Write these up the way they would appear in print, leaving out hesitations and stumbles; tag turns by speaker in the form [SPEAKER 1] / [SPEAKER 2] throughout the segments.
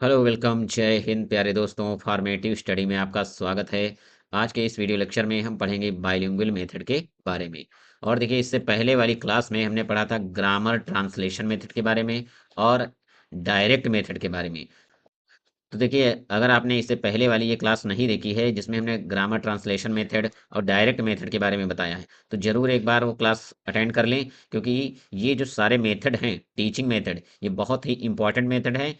[SPEAKER 1] Hello welcome जय हिंद प्यारे दोस्तों फॉर्मेटिव स्टडी में आपका स्वागत है। आज के इस वीडियो लेक्चर में हम पढ़ेंगे बाइलिंगुअल मेथड के बारे में। और देखिए इससे पहले वाली क्लास में हमने पढ़ा था ग्रामर ट्रांसलेशन मेथड के बारे में और डायरेक्ट मेथड के बारे में। तो देखिए अगर आपने इससे पहले वाली ये क्लास नहीं देखी है जिसमें हमने ग्रामर ट्रांसलेशन मेथड और डायरेक्ट मेथड के बारे में बताया है तो ज़रूर एक बार वो क्लास अटेंड कर लें, क्योंकि ये जो सारे मेथड हैं टीचिंग मेथड ये बहुत ही इंपॉर्टेंट मेथड है।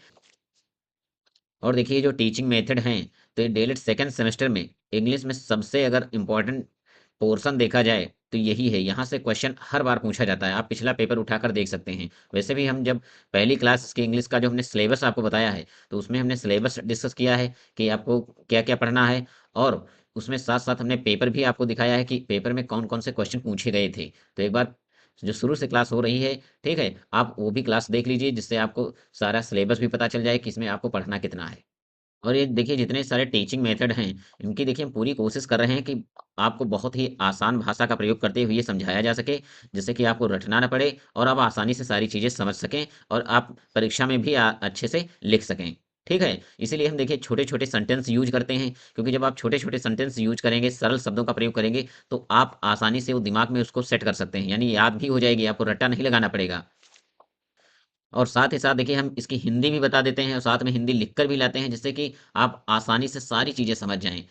[SPEAKER 1] और देखिए जो टीचिंग मेथड हैं तो ये डीएलएड सेकंड सेमेस्टर में इंग्लिश में सबसे अगर इम्पोर्टेंट पोर्शन देखा जाए तो यही है। यहाँ से क्वेश्चन हर बार पूछा जाता है, आप पिछला पेपर उठाकर देख सकते हैं। वैसे भी हम जब पहली क्लास की इंग्लिश का जो हमने सिलेबस आपको बताया है तो उसमें हमने सिलेबस डिस्कस किया है कि आपको क्या क्या पढ़ना है, और उसमें साथ साथ हमने पेपर भी आपको दिखाया है कि पेपर में कौन कौन से क्वेश्चन पूछे गए थे। तो एक बार जो शुरू से क्लास हो रही है, ठीक है, आप वो भी क्लास देख लीजिए जिससे आपको सारा सिलेबस भी पता चल जाए कि इसमें आपको पढ़ना कितना है। और ये देखिए जितने सारे टीचिंग मेथड हैं इनकी देखिए हम पूरी कोशिश कर रहे हैं कि आपको बहुत ही आसान भाषा का प्रयोग करते हुए समझाया जा सके, जिससे कि आपको रटना ना पड़े और आप आसानी से सारी चीज़ें समझ सकें और आप परीक्षा में भी अच्छे से लिख सकें। ठीक है, इसीलिए हम देखिए छोटे छोटे सेंटेंस यूज करते हैं, क्योंकि जब आप छोटे छोटे सेंटेंस यूज करेंगे, सरल शब्दों का प्रयोग करेंगे, तो आप आसानी से वो दिमाग में उसको सेट कर सकते हैं, यानी याद भी हो जाएगी, आपको रट्टा नहीं लगाना पड़ेगा। और साथ ही साथ देखिए हम इसकी हिंदी भी बता देते हैं और साथ में हिंदी लिखकर भी लाते हैं, जिससे कि आप आसानी से सारी चीज़ें समझ जाएं।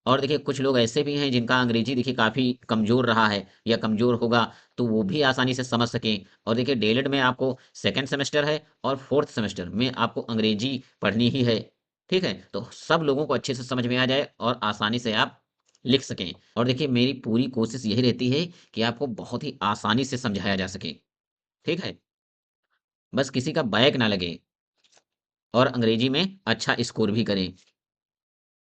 [SPEAKER 1] और देखिए कुछ लोग ऐसे भी हैं जिनका अंग्रेजी देखिए काफ़ी कमज़ोर रहा है या कमज़ोर होगा, तो वो भी आसानी से समझ सकें। और देखिए डीएलएड में आपको सेकंड सेमेस्टर है और फोर्थ सेमेस्टर में आपको अंग्रेजी पढ़नी ही है। ठीक है, तो सब लोगों को अच्छे से समझ में आ जाए और आसानी से आप लिख सकें। और देखिए मेरी पूरी कोशिश यही रहती है कि आपको बहुत ही आसानी से समझाया जा सके। ठीक है, बस किसी का बैक ना लगे और अंग्रेजी में अच्छा स्कोर भी करें।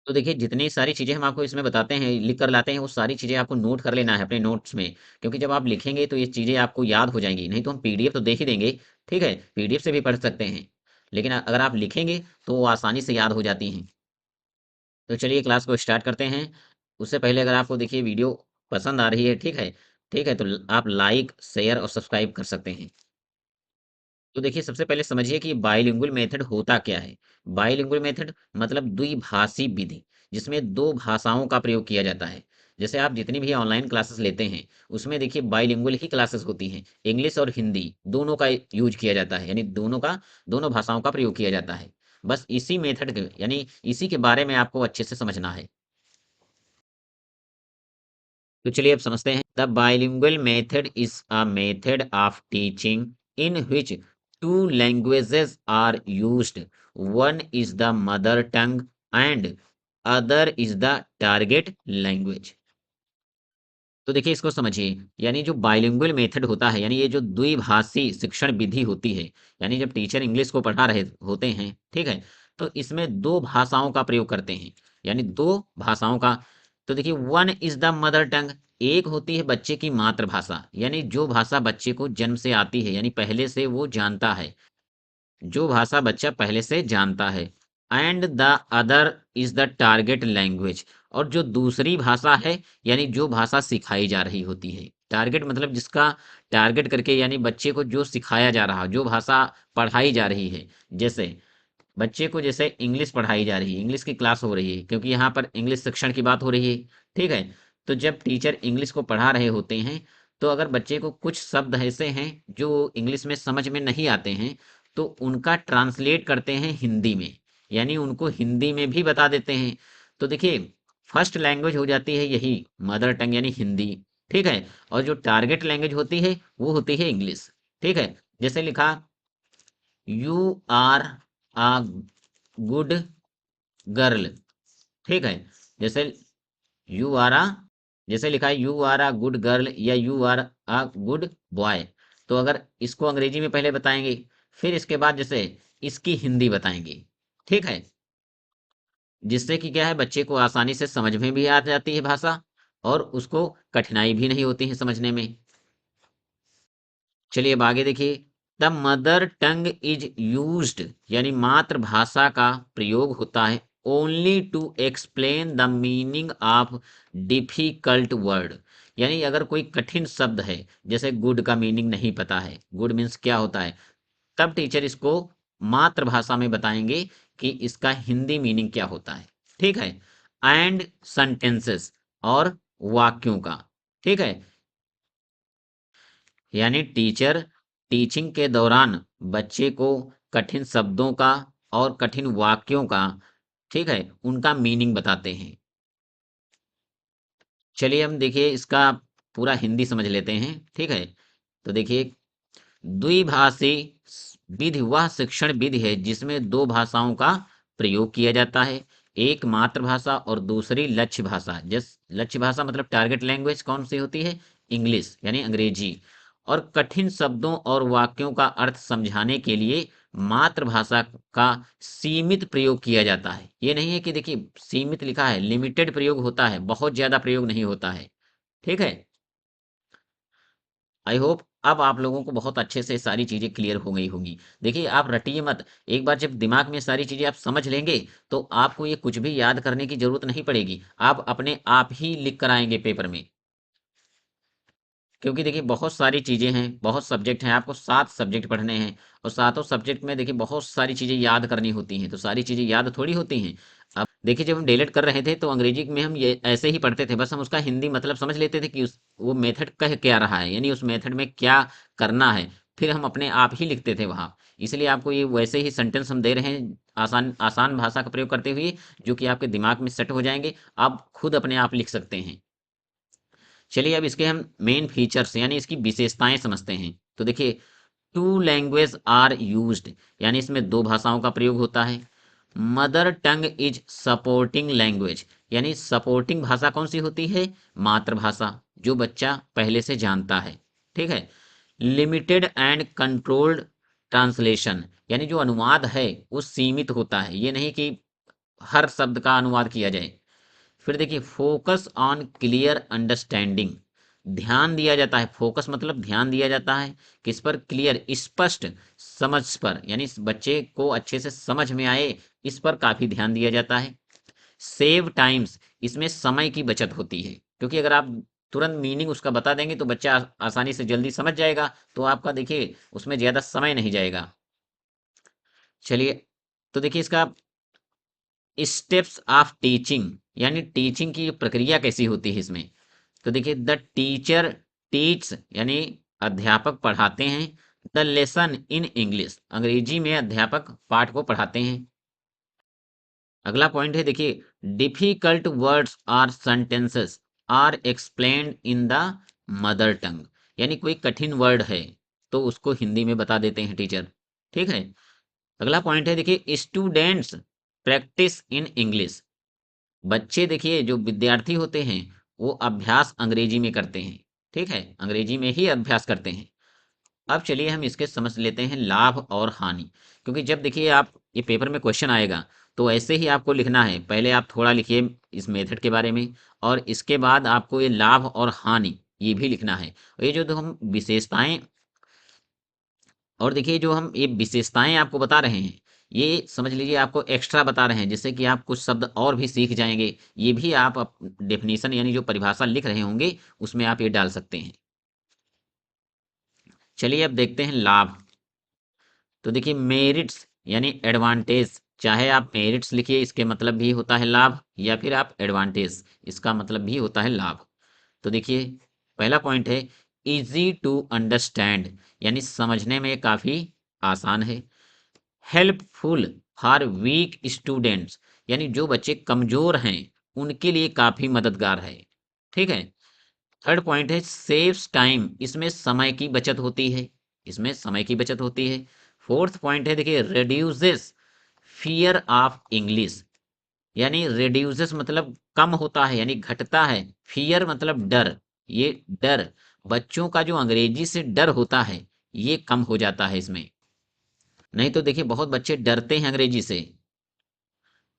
[SPEAKER 1] तो देखिए जितनी सारी चीज़ें हम आपको इसमें बताते हैं, लिख कर लाते हैं, वो सारी चीज़ें आपको नोट कर लेना है अपने नोट्स में, क्योंकि जब आप लिखेंगे तो ये चीज़ें आपको याद हो जाएंगी। नहीं तो हम पीडीएफ तो देख ही देंगे, ठीक है, पीडीएफ से भी पढ़ सकते हैं, लेकिन अगर आप लिखेंगे तो वो आसानी से याद हो जाती हैं। तो चलिए क्लास को स्टार्ट करते हैं। उससे पहले अगर आपको देखिए वीडियो पसंद आ रही है, ठीक है, तो आप लाइक शेयर और सब्सक्राइब कर सकते हैं। तो देखिए सबसे पहले समझिए कि बाइलिंगुअल मेथड होता क्या है। बाइलिंगुअल मेथड मतलब द्विभाषी विधि, जिसमें दो भाषाओं का प्रयोग किया जाता है। जैसे आप जितनी भी ऑनलाइन क्लासेस लेते हैं उसमें देखिए बाइलिंगुअल ही क्लासेस होती हैं, इंग्लिश और हिंदी दोनों का यूज किया जाता है, यानी दोनों भाषाओं का प्रयोग किया जाता है। बस इसी मेथड के यानी इसी के बारे में आपको अच्छे से समझना है। तो चलिए अब समझते हैं। The bilingual method is a method of teaching in which two languages are used. One is the mother tongue and other is the target language. तो देखिए इसको समझिए, यानी जो बाइलिंगुअल मेथड होता है, यानी ये जो द्विभाषी शिक्षण विधि होती है, यानी जब टीचर इंग्लिश को पढ़ा रहे होते हैं, ठीक है, तो इसमें दो भाषाओं का प्रयोग करते हैं, यानी दो भाषाओं का। तो देखिए वन इज द मदर टंग, एक होती है बच्चे की मातृभाषा, यानी जो भाषा बच्चे को जन्म से आती है, यानी पहले से वो जानता है, जो भाषा बच्चा पहले से जानता है। And the other is the target language, और जो दूसरी भाषा है यानी जो भाषा सिखाई जा रही होती है। टारगेट मतलब जिसका टारगेट करके, यानी बच्चे को जो सिखाया जा रहा, जो भाषा पढ़ाई जा रही है। जैसे बच्चे को जैसे इंग्लिश पढ़ाई जा रही है, इंग्लिश की क्लास हो रही है, क्योंकि यहाँ पर इंग्लिश शिक्षण की बात हो रही है। ठीक है, तो जब टीचर इंग्लिश को पढ़ा रहे होते हैं तो अगर बच्चे को कुछ शब्द ऐसे हैं जो इंग्लिश में समझ में नहीं आते हैं तो उनका ट्रांसलेट करते हैं हिंदी में, यानी उनको हिंदी में भी बता देते हैं। तो देखिए फर्स्ट लैंग्वेज हो जाती है यही मदर टंग यानी हिंदी। ठीक है, और जो टारगेट लैंग्वेज होती है वो होती है इंग्लिश। ठीक है, जैसे लिखा you are a good girl. ठीक है, जैसे यू आर आ, जैसे लिखा है you are a good girl या you are a good boy. तो अगर इसको अंग्रेजी में पहले बताएंगे, फिर इसके बाद जैसे इसकी हिंदी बताएंगे। ठीक है, जिससे कि क्या है बच्चे को आसानी से समझ में भी आ जाती है भाषा और उसको कठिनाई भी नहीं होती है समझने में। चलिए अब आगे देखिए। The mother tongue is used, यानी मातृभाषा का प्रयोग होता है only to explain the meaning of difficult word, यानी अगर कोई कठिन शब्द है, जैसे गुड का मीनिंग नहीं पता है, गुड मीन्स क्या होता है, तब टीचर इसको मातृभाषा में बताएंगे कि इसका हिंदी मीनिंग क्या होता है। ठीक है। एंड सेंटेंसेस और वाक्यों का। ठीक है। यानी टीचर टीचिंग के दौरान बच्चे को कठिन शब्दों का और कठिन वाक्यों का, ठीक है, उनका मीनिंग बताते हैं। चलिए हम देखिए इसका पूरा हिंदी समझ लेते हैं। ठीक है। तो देखिए, द्विभाषी विधि वह शिक्षण विधि है जिसमें दो भाषाओं का प्रयोग किया जाता है, एक मातृभाषा और दूसरी लक्ष्य भाषा। जिस लक्ष्य भाषा मतलब टारगेट लैंग्वेज कौन सी होती है? इंग्लिश यानी अंग्रेजी। और कठिन शब्दों और वाक्यों का अर्थ समझाने के लिए मातृभाषा का सीमित प्रयोग किया जाता है। ये नहीं है कि देखिए सीमित लिखा है, लिमिटेड प्रयोग होता है, बहुत ज्यादा प्रयोग नहीं होता है। ठीक है। आई होप अब आप लोगों को बहुत अच्छे से सारी चीजें क्लियर हो गई होंगी। देखिए आप रटिए मत, एक बार जब दिमाग में सारी चीजें आप समझ लेंगे तो आपको ये कुछ भी याद करने की जरूरत नहीं पड़ेगी, आप अपने आप ही लिख कर आएंगे पेपर में। क्योंकि देखिए बहुत सारी चीजें हैं, बहुत सब्जेक्ट हैं, आपको 7 सब्जेक्ट पढ़ने हैं और सातों सब्जेक्ट में देखिए बहुत सारी चीजें याद करनी होती हैं, तो सारी चीजें याद थोड़ी होती हैं। अब देखिए जब हम डिलीट कर रहे थे तो अंग्रेजी में हम ये ऐसे ही पढ़ते थे, बस हम उसका हिंदी मतलब समझ लेते थे कि उस वो मेथड कह क्या रहा है, यानी उस मेथड में क्या करना है, फिर हम अपने आप ही लिखते थे वहां। इसलिए आपको ये वैसे ही सेंटेंस हम दे रहे हैं, आसान आसान भाषा का प्रयोग करते हुए, जो कि आपके दिमाग में सेट हो जाएंगे, आप खुद अपने आप लिख सकते हैं। चलिए अब इसके हम मेन फीचर्स यानी इसकी विशेषताएं समझते हैं। तो देखिए, टू लैंग्वेज आर यूज्ड, यानी इसमें दो भाषाओं का प्रयोग होता है। Mother tongue is supporting language, यानी सपोर्टिंग भाषा कौन सी होती है? मातृभाषा, जो बच्चा पहले से जानता है। ठीक है। लिमिटेड एंड कंट्रोल्ड ट्रांसलेशन, यानी जो अनुवाद है वो सीमित होता है, ये नहीं कि हर शब्द का अनुवाद किया जाए। फिर देखिए, फोकस ऑन क्लियर अंडरस्टैंडिंग, ध्यान दिया जाता है, फोकस मतलब ध्यान दिया जाता है किस पर? क्लियर स्पष्ट समझ पर, यानी इस बच्चे को अच्छे से समझ में आए, इस पर काफी ध्यान दिया जाता है। सेव टाइम्स, इसमें समय की बचत होती है, क्योंकि अगर आप तुरंत मीनिंग उसका बता देंगे तो बच्चा आसानी से जल्दी समझ जाएगा, तो आपका देखिए उसमें ज्यादा समय नहीं जाएगा। चलिए, तो देखिए इसका स्टेप्स ऑफ टीचिंग, यानी टीचिंग की प्रक्रिया कैसी होती है इसमें। तो देखिए, द टीचर टीच, यानी अध्यापक पढ़ाते हैं। द लेसन इन इंग्लिश, अंग्रेजी में अध्यापक पाठ को पढ़ाते हैं। अगला पॉइंट है देखिए, difficult words are sentences are explained in the mother tongue, यानी कोई कठिन वर्ड है तो उसको हिंदी में बता देते हैं टीचर। ठीक है। अगला पॉइंट है देखिए, स्टूडेंट्स प्रैक्टिस इन इंग्लिश, बच्चे देखिए जो विद्यार्थी होते हैं वो अभ्यास अंग्रेजी में करते हैं। ठीक है, अंग्रेजी में ही अभ्यास करते हैं। अब चलिए हम इसके समझ लेते हैं लाभ और हानि, क्योंकि जब देखिए आप ये पेपर में क्वेश्चन आएगा तो ऐसे ही आपको लिखना है, पहले आप थोड़ा लिखिए इस मेथड के बारे में और इसके बाद आपको ये लाभ और हानि ये भी लिखना है। और ये जो तो हम विशेषताएं, और देखिए जो हम ये विशेषताएं आपको बता रहे हैं, ये समझ लीजिए आपको एक्स्ट्रा बता रहे हैं, जिससे कि आप कुछ शब्द और भी सीख जाएंगे। ये भी आप डेफिनेशन यानी जो परिभाषा लिख रहे होंगे उसमें आप ये डाल सकते हैं। चलिए अब देखते हैं लाभ। तो देखिए, मेरिट्स यानी एडवांटेज, चाहे आप मेरिट्स लिखिए इसके मतलब भी होता है लाभ, या फिर आप एडवांटेज इसका मतलब भी होता है लाभ। तो देखिए, पहला पॉइंट है इजी टू अंडरस्टैंड, यानी समझने में काफी आसान है। हेल्पफुल फॉर वीक स्टूडेंट्स, यानी जो बच्चे कमजोर हैं उनके लिए काफी मददगार है। ठीक है। थर्ड पॉइंट है सेव्स टाइम, इसमें समय की बचत होती है, इसमें समय की बचत होती है। फोर्थ पॉइंट है देखिए, रिड्यूसेस फियर ऑफ इंग्लिश, यानी रिड्यूसेस मतलब कम होता है यानी घटता है, फियर मतलब डर, ये डर बच्चों का जो अंग्रेजी से डर होता है ये कम हो जाता है इसमें। नहीं तो देखिए बहुत बच्चे डरते हैं अंग्रेजी से।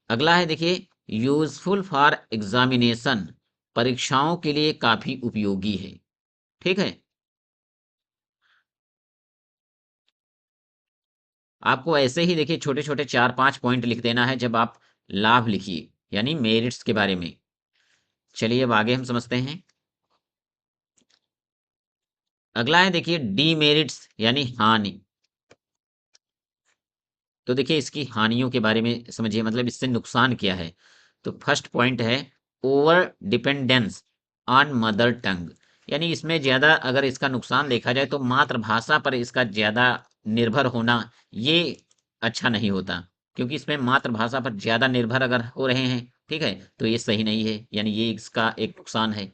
[SPEAKER 1] अगला है देखिए, यूजफुल फॉर एग्जामिनेशन, परीक्षाओं के लिए काफी उपयोगी है। ठीक है। आपको ऐसे ही देखिए छोटे छोटे 4-5 पॉइंट लिख देना है जब आप लाभ लिखिए, यानी मेरिट्स के बारे में। चलिए अब आगे हम समझते हैं। अगला है देखिए, डीमेरिट्स यानी हानि। तो देखिए इसकी हानियों के बारे में समझिए, मतलब इससे नुकसान क्या है। तो फर्स्ट पॉइंट है over dependence on mother tongue, यानी इसमें ज़्यादा अगर इसका नुकसान देखा जाए तो मातृभाषा पर इसका ज़्यादा निर्भर होना, ये अच्छा नहीं होता, क्योंकि इसमें मातृभाषा पर ज़्यादा निर्भर अगर हो रहे हैं, ठीक है, तो ये सही नहीं है, यानी ये इसका एक नुकसान है।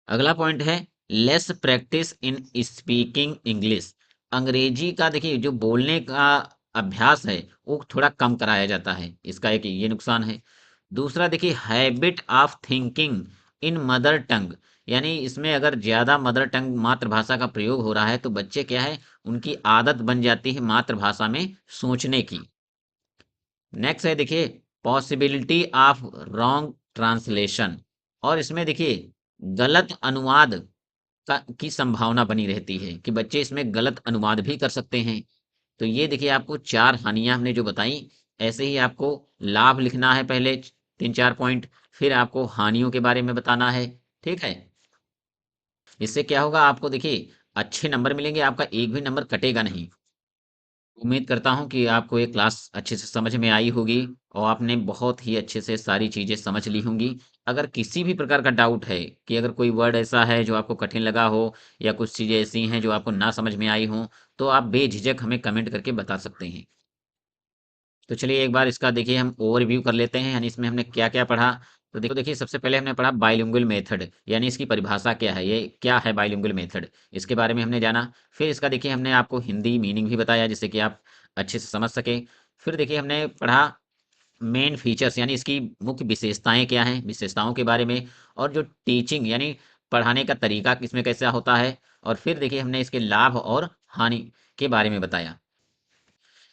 [SPEAKER 1] अगला पॉइंट है less practice in speaking English, अंग्रेजी का देखिए जो बोलने का अभ्यास है वो थोड़ा कम कराया जाता है, इसका एक ये नुकसान है। दूसरा देखिए habit of thinking in mother tongue, यानी इसमें अगर ज़्यादा मदर टंग मातृभाषा का प्रयोग हो रहा है तो बच्चे क्या है, उनकी आदत बन जाती है मातृभाषा में सोचने की। नेक्स्ट है देखिए पॉसिबिलिटी ऑफ रॉन्ग ट्रांसलेशन, और इसमें देखिए गलत अनुवाद की संभावना बनी रहती है कि बच्चे इसमें गलत अनुवाद भी कर सकते हैं। तो ये देखिए आपको चार हानियां हमने जो बताई, ऐसे ही आपको लाभ लिखना है पहले तीन चार पॉइंट, फिर आपको हानियों के बारे में बताना है, ठीक है। इससे क्या होगा, आपको देखिए अच्छे नंबर मिलेंगे, आपका एक भी नंबर कटेगा नहीं। उम्मीद करता हूँ कि आपको ये क्लास अच्छे से समझ में आई होगी और आपने बहुत ही अच्छे से सारी चीज़ें समझ ली होंगी। अगर किसी भी प्रकार का डाउट है कि अगर कोई वर्ड ऐसा है जो आपको कठिन लगा हो या कुछ चीज़ें ऐसी हैं जो आपको ना समझ में आई हों, तो आप बेझिझक हमें कमेंट करके बता सकते हैं। तो चलिए एक बार इसका देखिए हम ओवरव्यू कर लेते हैं, यानी इसमें हमने क्या-क्या पढ़ा। तो देखिए सबसे पहले हमने पढ़ा बाइलिंगुअल मेथड, यानी इसकी परिभाषा क्या है, ये क्या है बाइलिंगुअल मेथड, इसके बारे में हमने जाना। फिर इसका देखिए हमने आपको हिंदी मीनिंग भी बताया जिससे कि आप अच्छे से समझ सकें। फिर देखिए हमने पढ़ा मेन फीचर्स, यानी इसकी मुख्य विशेषताएँ क्या हैं, विशेषताओं के बारे में, और जो टीचिंग यानी पढ़ाने का तरीका किसमें कैसा होता है। और फिर देखिए हमने इसके लाभ और हानि के बारे में बताया।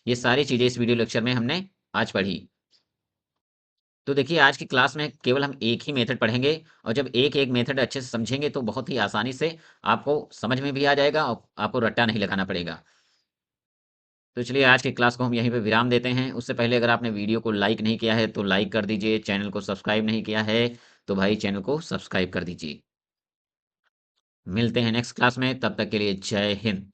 [SPEAKER 1] ये सारी चीज़ें इस वीडियो लेक्चर में हमने आज पढ़ी। तो देखिए आज की क्लास में केवल हम एक ही मेथड पढ़ेंगे, और जब एक एक मेथड अच्छे से समझेंगे तो बहुत ही आसानी से आपको समझ में भी आ जाएगा और आपको रट्टा नहीं लगाना पड़ेगा। तो चलिए आज की क्लास को हम यहीं पे विराम देते हैं। उससे पहले अगर आपने वीडियो को लाइक नहीं किया है तो लाइक कर दीजिए, चैनल को सब्सक्राइब नहीं किया है तो भाई चैनल को सब्सक्राइब कर दीजिए। मिलते हैं नेक्स्ट क्लास में, तब तक के लिए जय हिंद।